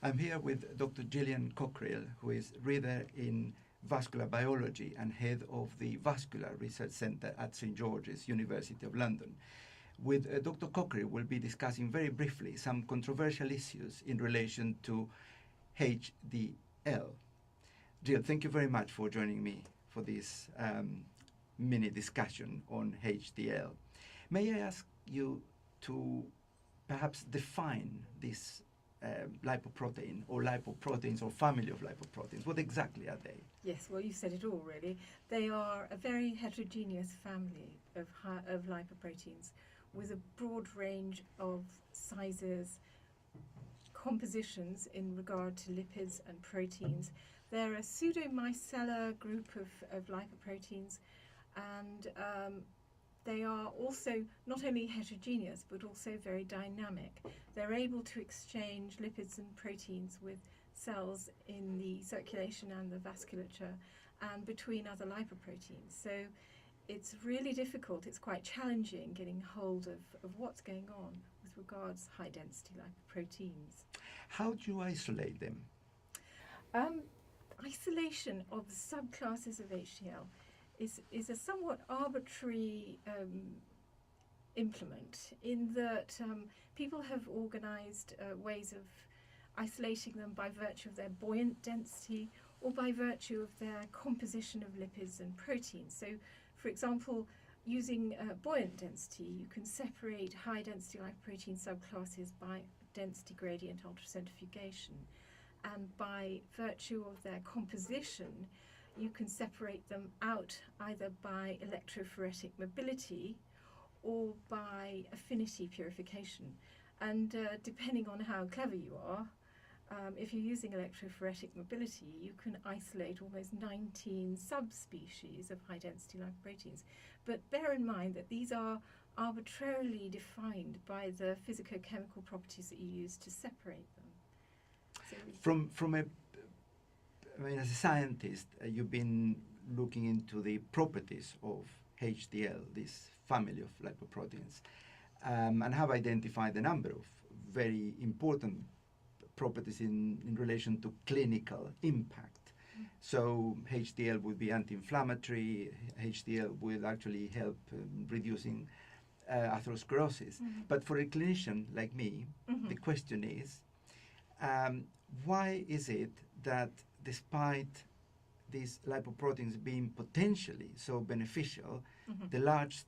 I'm here with Dr. Gillian Cockerill, who is reader in vascular biology and head of the Vascular Research Centre at St George's, University of London. With Dr. Cockerill, we'll be discussing very briefly some controversial issues in relation to HDL. Jill, thank you very much for joining me for this mini discussion on HDL. May I ask you to perhaps define this lipoprotein or lipoproteins or family of lipoproteins? What exactly are they? Yes, well, you said it all, really. They are a very heterogeneous family of lipoproteins with a broad range of sizes, compositions in regard to lipids and proteins. They're a pseudomycellar group of lipoproteins, and they are also not only heterogeneous but also very dynamic. They're able to exchange lipids and proteins with cells in the circulation and the vasculature and between other lipoproteins. So it's really difficult, it's quite challenging getting hold of what's going on with regards to high density lipoproteins. How do you isolate them? Isolation of subclasses of HDL is a somewhat arbitrary implement in that people have organised ways of isolating them by virtue of their buoyant density or by virtue of their composition of lipids and proteins. So, for example, using buoyant density, you can separate high density lipoprotein subclasses by density gradient ultracentrifugation, and by virtue of their composition, you can separate them out either by electrophoretic mobility or by affinity purification. And depending on how clever you are, if you're using electrophoretic mobility, you can isolate almost 19 subspecies of high-density lipoproteins. But bear in mind that these are arbitrarily defined by the physicochemical properties that you use to separate them. So as a scientist, you've been looking into the properties of HDL, this family of lipoproteins, and have identified a number of very important properties in relation to clinical impact. So HDL would be anti-inflammatory, HDL will actually help reducing atherosclerosis. But for a clinician like me, the question is, why is it that despite these lipoproteins being potentially so beneficial, the large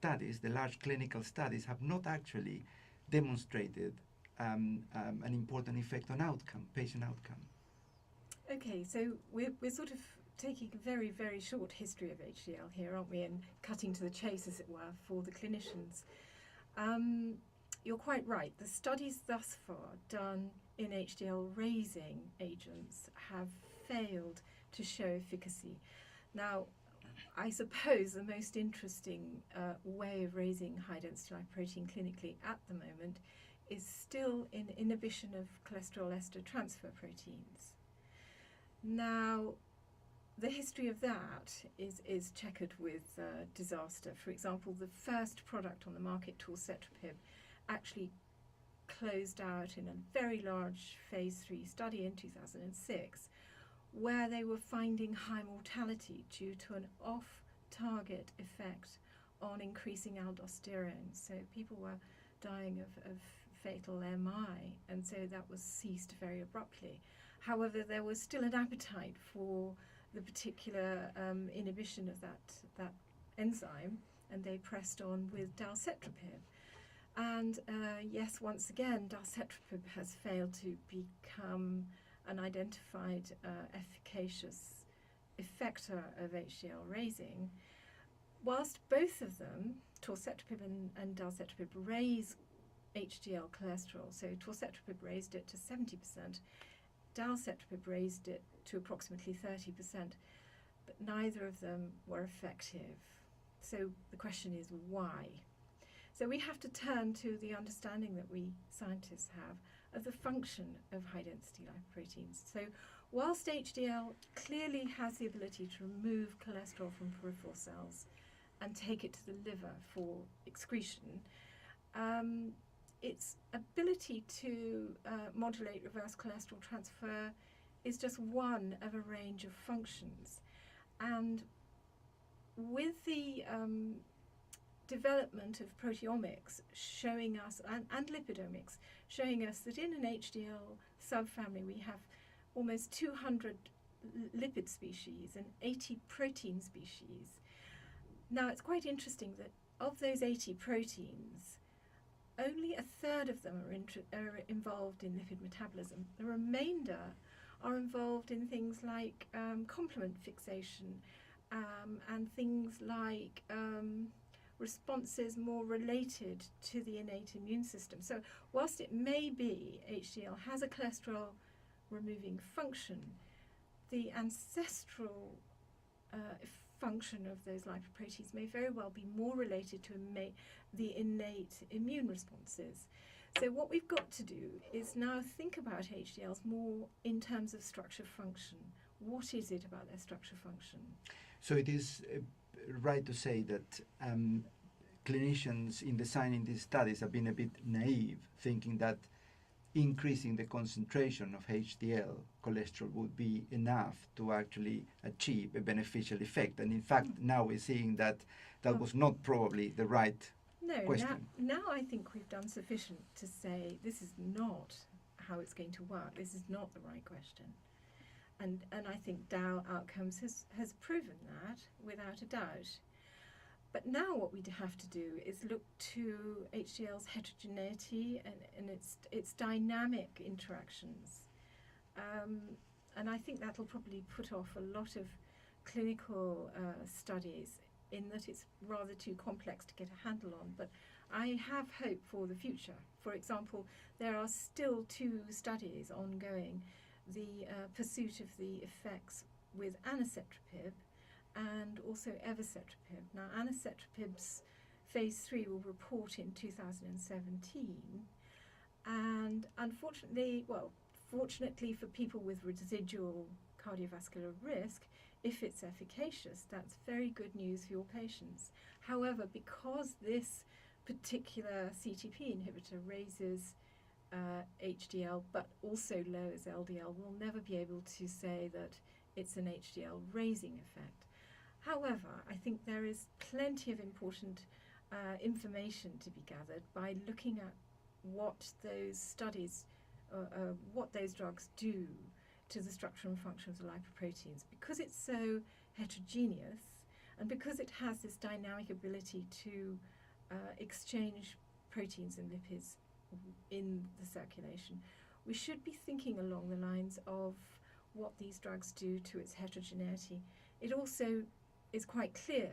clinical studies have not actually demonstrated an important effect on patient outcome? Okay, so we're sort of taking a very, very short history of HDL here, aren't we, and cutting to the chase, as it were, for the clinicians. You're quite right. The studies thus far done in HDL raising agents have failed to show efficacy. Now, I suppose the most interesting way of raising high-density lipoprotein clinically at the moment is still in inhibition of cholesterol ester transfer proteins. Now, the history of that is checkered with disaster. For example, the first product on the market, torcetrapib, actually closed out in a very large phase 3 study in 2006, where they were finding high mortality due to an off-target effect on increasing aldosterone. So people were dying of fatal MI, and so that was ceased very abruptly. However, there was still an appetite for the particular inhibition of that enzyme, and they pressed on with dalcetrapib. And yes, once again, dalcetrapib has failed to become an identified efficacious effector of HDL raising, whilst both of them, torcetrapib and dalcetrapib, raise HDL cholesterol. So torcetrapib raised it to 70%, dalcetrapib raised it to approximately 30%, but neither of them were effective. So the question is why? So we have to turn to the understanding that we scientists have of the function of high-density lipoproteins. So whilst HDL clearly has the ability to remove cholesterol from peripheral cells and take it to the liver for excretion, its ability to modulate reverse cholesterol transfer is just one of a range of functions. And with the development of proteomics showing us, and lipidomics, showing us that in an HDL subfamily we have almost 200 lipid species and 80 protein species. Now it's quite interesting that of those 80 proteins, only a third of them are involved in lipid metabolism. The remainder are involved in things like complement fixation and things like responses more related to the innate immune system. So whilst it may be HDL has a cholesterol removing function, the ancestral function of those lipoproteins may very well be more related to the innate immune responses. So what we've got to do is now think about HDLs more in terms of structure function. What is it about their structure function? So it is right to say that clinicians in designing these studies have been a bit naive, thinking that increasing the concentration of HDL cholesterol would be enough to actually achieve a beneficial effect. And in fact, now we're seeing that was not probably the right question. Now I think we've done sufficient to say this is not how it's going to work. This is not the right question. And I think Dow Outcomes has proven that without a doubt. But now what we have to do is look to HDL's heterogeneity and its dynamic interactions. And I think that'll probably put off a lot of clinical studies in that it's rather too complex to get a handle on. But I have hope for the future. For example, there are still 2 studies ongoing, the pursuit of the effects with anacetrapib and also evacetrapib. Now, anacetrapib's phase 3 will report in 2017, and fortunately for people with residual cardiovascular risk, if it's efficacious, that's very good news for your patients. However, because this particular CETP inhibitor raises HDL but also lowers LDL, we'll never be able to say that it's an HDL raising effect. However, I think there is plenty of important information to be gathered by looking at what those studies, what those drugs do to the structure and function of the lipoproteins. Because it's so heterogeneous and because it has this dynamic ability to exchange proteins and lipids in the circulation, we should be thinking along the lines of what these drugs do to its heterogeneity. It also is quite clear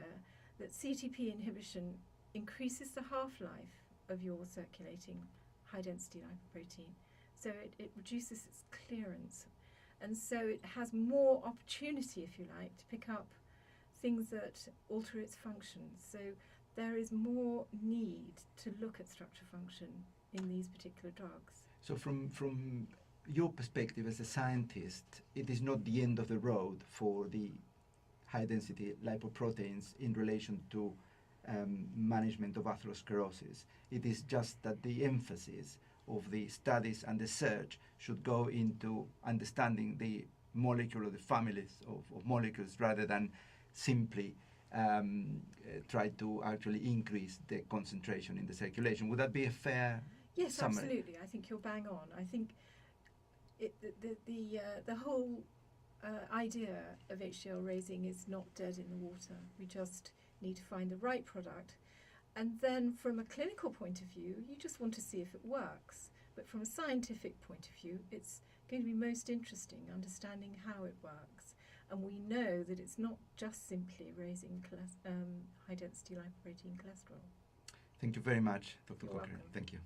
that CETP inhibition increases the half-life of your circulating high-density lipoprotein. So it reduces its clearance. And so it has more opportunity, if you like, to pick up things that alter its function. So there is more need to look at structure function in these particular drugs. So from your perspective as a scientist, it is not the end of the road for the high-density lipoproteins in relation to management of atherosclerosis. It is just that the emphasis of the studies and the search should go into understanding the molecule or the families of molecules rather than simply try to actually increase the concentration in the circulation. Would that be a fair summary? Absolutely. I think you're bang on. I think the whole idea of HDL raising is not dead in the water. We just need to find the right product. And then from a clinical point of view, you just want to see if it works. But from a scientific point of view, it's going to be most interesting understanding how it works. And we know that it's not just simply raising high-density lipoprotein cholesterol. Thank you very much, Dr. You're Cockerill. welcome. Thank you.